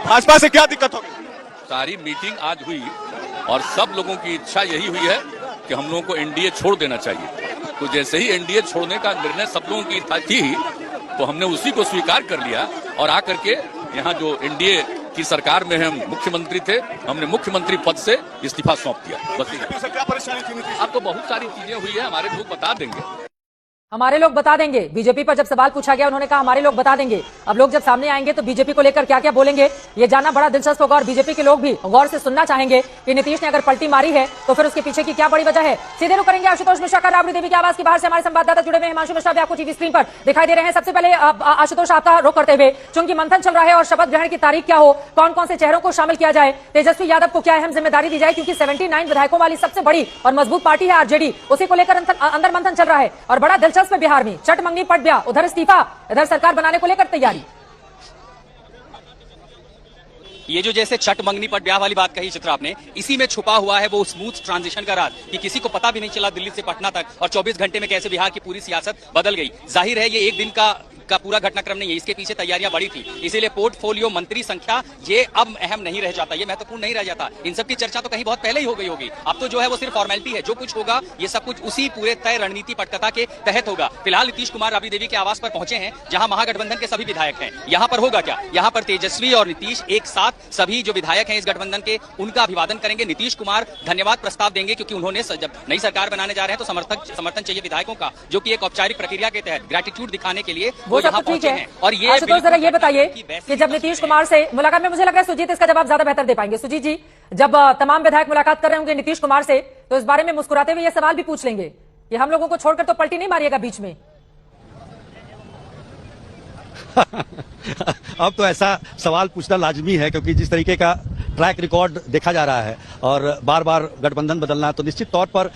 भाजपा से क्या दिक्कत होगी? सारी मीटिंग आज हुई और सब लोगों की इच्छा यही हुई है कि हम लोगों को एनडीए छोड़ देना चाहिए। तो जैसे ही एनडीए छोड़ने का निर्णय सब लोगों की थी तो हमने उसी को स्वीकार कर लिया और आकर के यहाँ जो एनडीए की सरकार में हम मुख्यमंत्री थे, हमने मुख्यमंत्री पद से इस्तीफा सौंप दिया। बस क्या परेशानी थी? अब तो बहुत सारी चीजें हुई है, हमारे लोग बता देंगे। हमारे लोग बता देंगे। बीजेपी पर जब सवाल पूछा गया उन्होंने कहा हमारे लोग बता देंगे। अब लोग जब सामने आएंगे तो बीजेपी को लेकर क्या क्या बोलेंगे ये जानना बड़ा दिलचस्प होगा और बीजेपी के लोग भी गौर से सुनना चाहेंगे कि नीतीश ने अगर पलटी मारी है तो फिर उसके पीछे की क्या बड़ी वजह है। सीधे रुक करेंगे आशुतोष मिश्रा का राबड़ी देवी की आवाज की बाहर से हमारे संवाददाता जुड़े हुए हिमांशु मिश्रा भी आपको टीवी स्क्रीन पर दिखाई दे रहे हैं। सबसे पहले आशुतोष आपका रुख करते हुए, चूंकि मंथन चल रहा है और शपथ ग्रहण की तारीख क्या हो, कौन कौन से चेहरों को शामिल किया जाए, तेजस्वी यादव को क्या अहम जिम्मेदारी दी जाए, क्योंकि 79 विधायकों वाली सबसे बड़ी और मजबूत पार्टी है आरजेडी, उसी को लेकर अंदर मंथन चल रहा है। और बड़ा दिलचस्प है बिहार में चट मंगनी पट गया, उधर इस्तीफा, इधर सरकार बनाने को लेकर तैयारी। ये जो जैसे छठ मंगनी पट ब्याह वाली बात कही चित्रा आपने, इसी में छुपा हुआ है वो स्मूथ ट्रांजिशन का राज कि किसी को पता भी नहीं चला दिल्ली से पटना तक और 24 घंटे में कैसे बिहार की पूरी सियासत बदल गई। जाहिर है ये एक दिन का पूरा घटनाक्रम नहीं है, इसके पीछे तैयारियां बड़ी थी, इसीलिए पोर्टफोलियो मंत्री संख्या ये अब अहम नहीं रह जाता, ये महत्वपूर्ण नहीं रह जाता। इन सब की चर्चा तो कहीं बहुत पहले ही हो गई होगी। अब तो जो है वो सिर्फ फॉर्मेलिटी है, जो कुछ होगा ये सब कुछ उसी पूरे तय रणनीति पटकथा के तहत होगा। फिलहाल नीतीश कुमार राबड़ी देवी के आवास पर पहुंचे हैं जहां महागठबंधन के सभी विधायक हैं। यहाँ पर होगा क्या, यहाँ पर तेजस्वी और नीतीश एक साथ सभी जो विधायक हैं इस गठबंधन के उनका अभिवादन करेंगे। नीतीश कुमार धन्यवाद प्रस्ताव देंगे क्योंकि उन्होंने जब नई सरकार बनाने जा रहे हैं तो समर्थन चाहिए विधायकों का, जो कि एक औपचारिक प्रक्रिया के तहत ग्रेटिट्यूड दिखाने के लिए वो यहाँ पहुंचे हैं। और ये आशुतोष जरा ये बताइए कि जब नीतीश कुमार से मुलाकात में, मुझे लग रहा है सुजीत इसका जवाब ज्यादा बेहतर दे पाएंगे। सुजीत जी, जब तमाम विधायक मुलाकात कर रहे होंगे नीतीश कुमार से तो इस बारे में मुस्कुराते हुए ये सवाल भी पूछ लेंगे कि हम लोगों को छोड़कर तो पलटी नहीं मारिएगा बीच में। अब तो ऐसा सवाल पूछना लाजमी है क्योंकि जिस तरीके का ट्रैक रिकॉर्ड देखा जा रहा है और बार बार गठबंधन बदलना, तो निश्चित तौर पर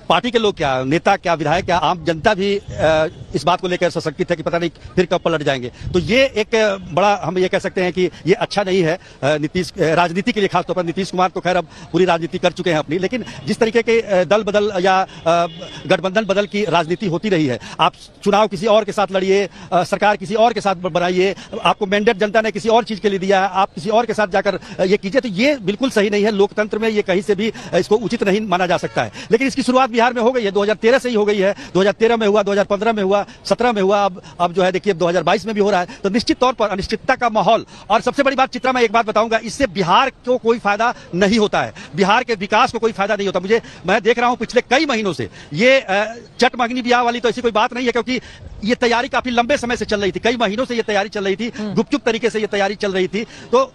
पार्टी के लोग क्या, नेता क्या, विधायक क्या, आम जनता भी इस बात को लेकर सशंकित है कि पता नहीं फिर कब पलट जाएंगे। तो ये एक बड़ा, हम ये कह सकते हैं कि ये अच्छा नहीं है नीतीश राजनीति के लिए, खासतौर पर नीतीश कुमार तो खैर अब पूरी राजनीति कर चुके हैं अपनी, लेकिन जिस तरीके के दल बदल या गठबंधन बदल की राजनीति होती रही है, आप चुनाव किसी और के साथ लड़िए, सरकार किसी और के साथ बनाइए, आपको मैंडेट जनता ने किसी और चीज के लिए दिया है, आप किसी और के साथ जाकर ये कीजिए, तो ये बिल्कुल सही नहीं है। लोकतंत्र में ये कहीं से भी इसको उचित नहीं माना जा सकता है। लेकिन इसकी शुरुआत बिहार में हो गई है, 2013 से ही हो गई है, 2013 में हुआ, 2015 में हुआ, 17 में हुआ, अब जो है देखिए 2022 में भी हो रहा है। तो निश्चित तौर पर अनिश्चितता का माहौल। और सबसे बड़ी बात चित्रा, मैं एक बात बताऊंगा, इससे बिहार को कोई फायदा नहीं होता है, बिहार के विकास को कोई फायदा नहीं होता। मैं देख रहा हूं पिछले कई महीनों से ये चट मंगनी ब्याह वाली तो ऐसी कोई बात नहीं है, क्योंकि ये तैयारी काफी लंबे समय से चल रही थी, कई महीनों से ये तैयारी चल रही थी, गुपचुप तरीके से ये तैयारी चल रही थी। तो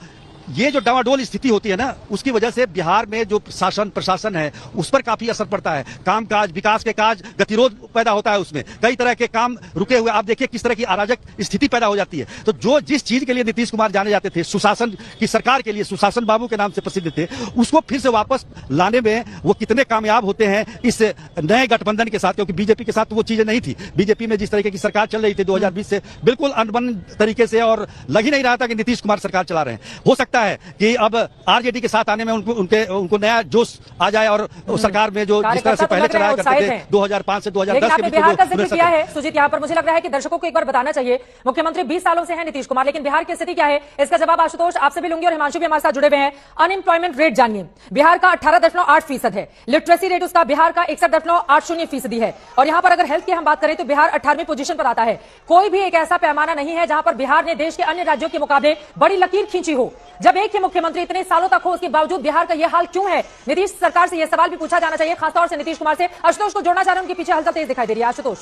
ये जो डावाडोल स्थिति होती है ना, उसकी वजह से बिहार में जो शासन प्रशासन है उस पर काफी असर पड़ता है। कामकाज, विकास के काज, गतिरोध पैदा होता है, उसमें कई तरह के काम रुके हुए, आप देखिए किस तरह की अराजक स्थिति पैदा हो जाती है। तो जो जिस चीज के लिए नीतीश कुमार जाने जाते थे, सुशासन की सरकार के लिए, सुशासन बाबू के नाम से प्रसिद्ध थे, उसको फिर से वापस लाने में वो कितने कामयाब होते हैं इस नए गठबंधन के साथ, क्योंकि बीजेपी के साथ वो चीजें नहीं थी। बीजेपी में जिस तरीके की सरकार चल रही थी 2020 से बिल्कुल अनबन तरीके से, और लग ही नहीं रहा था कि नीतीश कुमार सरकार चला रहे हैं। हो सकता है कि अब आरजेडी के साथ आने में उनको नया जोश आ जाए और सरकार में जो जिस तरह से पहले चलाया करते थे 2005 से 2010 के बीच बिहार का जिक्र किया है सुजीत, यहाँ पर मुझे लग रहा है कि दर्शकों को एक बार बताना चाहिए, मुख्यमंत्री 20 सालों से हैं नीतीश कुमार, लेकिन बिहार की स्थिति क्या है इसका जवाब आशुतोष आपसे भी लूंगी और हिमांशु भी हमारे साथ जुड़े हुए हैं। अनएम्प्लॉयमेंट रेट जानिए, बिहार का 18.8% है, लिटरेसी रेट उसका बिहार का 61.80% है, और यहाँ पर अगर हेल्थ की हम बात करें तो बिहार 18वीं पोजीशन पर आता है। कोई भी एक ऐसा पैमाना नहीं है जहां पर बिहार ने देश के अन्य राज्यों के मुकाबले बड़ी लकीर खींची हो। जब एक ही मुख्यमंत्री इतने सालों तक हो, उसके बावजूद बिहार का यह हाल क्यों है? नीतीश सरकार से यह सवाल भी पूछा जाना चाहिए, खासतौर से नीतीश कुमार से। आशुतोष को जोड़ना चाह रहे हैं, उनके पीछे हलचल तेज दिखाई दे रही है। आशुतोष।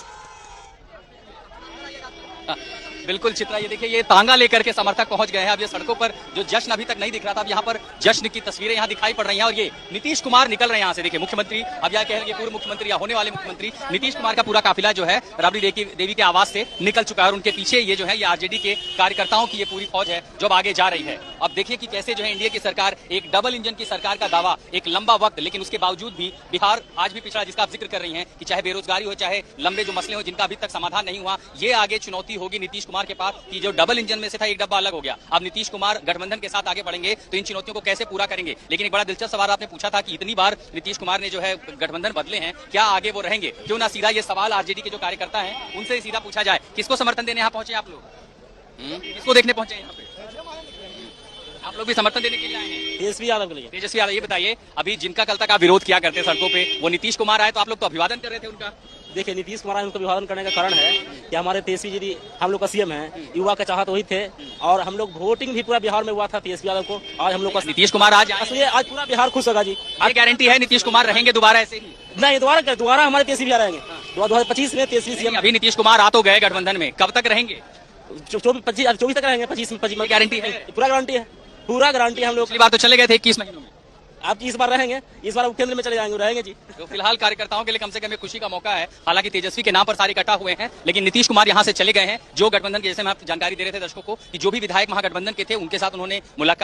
बिल्कुल चित्रा, ये देखिए ये तांगा लेकर के समर्थक पहुंच गए हैं। अब ये सड़कों पर जो जश्न अभी तक नहीं दिख रहा था, अब यहाँ पर जश्न की तस्वीरें यहाँ दिखाई पड़ रही हैं और ये नीतीश कुमार निकल रहे हैं यहाँ से। देखिए मुख्यमंत्री, अब यहाँ कह रहे हैं पूर्व मुख्यमंत्री या होने वाले मुख्यमंत्री नीतीश कुमार का पूरा काफिला जो है राबड़ी देवी के आवास से निकल चुका है और उनके पीछे ये जो है ये आरजेडी के कार्यकर्ताओं की ये पूरी फौज है जो आगे जा रही है। अब देखिए कि कैसे जो है इंडिया की सरकार, एक डबल इंजन की सरकार का दावा, एक लंबा वक्त, लेकिन उसके बावजूद भी बिहार आज भी पिछड़ा, जिसका आप जिक्र कर रही हैं कि चाहे बेरोजगारी हो, चाहे लंबे जो मसले हो जिनका अभी तक समाधान नहीं हुआ, ये आगे चुनौती होगी नीतीश कुमार के पास कि जो डबल इंजन में से था एक डब्बा अलग हो गया। अब नीतीश कुमार गठबंधन के साथ आगे बढ़ेंगे तो इन चुनौतियों को कैसे पूरा करेंगे। लेकिन एक बड़ा दिलचस्प सवाल आपने पूछा था कि इतनी बार नीतीश कुमार ने जो है गठबंधन बदले हैं, क्या आगे वो रहेंगे? क्यों ना सीधा ये सवाल आरजेडी के जो कार्यकर्ता हैं उनसे सीधा पूछा जाए। किसको समर्थन देने यहाँ पहुंचे आप लोग? किसको देखने पहुंचे यहाँ पे? आप लोग भी समर्थन देने के लिए आए हैं? तेजस्वी यादव के लिए। तेजस्वी यादव, ये बताइए, अभी जिनका कल तक आप विरोध किया करते सड़कों पे, वो नीतीश कुमार आए तो आप लोग तो अभिवादन कर रहे थे उनका। देखिए, नीतीश कुमार उनको अभिवादन करने का कारण है कि हमारे तेजस्वी जी हम लोग का सीएम है, युवा का चाहत वही थे, और हम लोग वोटिंग भी पूरा बिहार में हुआ था तेजस्वी यादव को। आज हम लोग का नीतीश कुमार आज आए हैं। आज पूरा बिहार खुश होगा जी। आज गारंटी है नीतीश कुमार रहेंगे दोबारा ऐसे ही? नहीं, दोबारा हमारे तेजस्वी आ रहेंगे 2025 में तेजस्वी सीएम। अभी नीतीश कुमार आ तो गए गठबंधन में, कब तक रहेंगे? 24 तक रहेंगे, 25 में गारंटी है? पूरा गारंटी है, पूरा गारंटी है। हम लोग पिछली बार तो चले गए थे 21 महीनों में। आप इस बार रहेंगे, इस बार केंद्र में चले जाएंगे, रहेंगे जी। तो फिलहाल कार्यकर्ताओं के लिए कम से कम एक खुशी का मौका है। हालांकि तेजस्वी के नाम पर सारे इकट्ठा हुए हैं, लेकिन नीतीश कुमार यहां से चले गए हैं। जो गठबंधन के, जैसे हम जानकारी दे रहे थे दर्शकों को, कि जो भी विधायक महागठबंधन के थे उनके साथ उन्होंने मुलाकात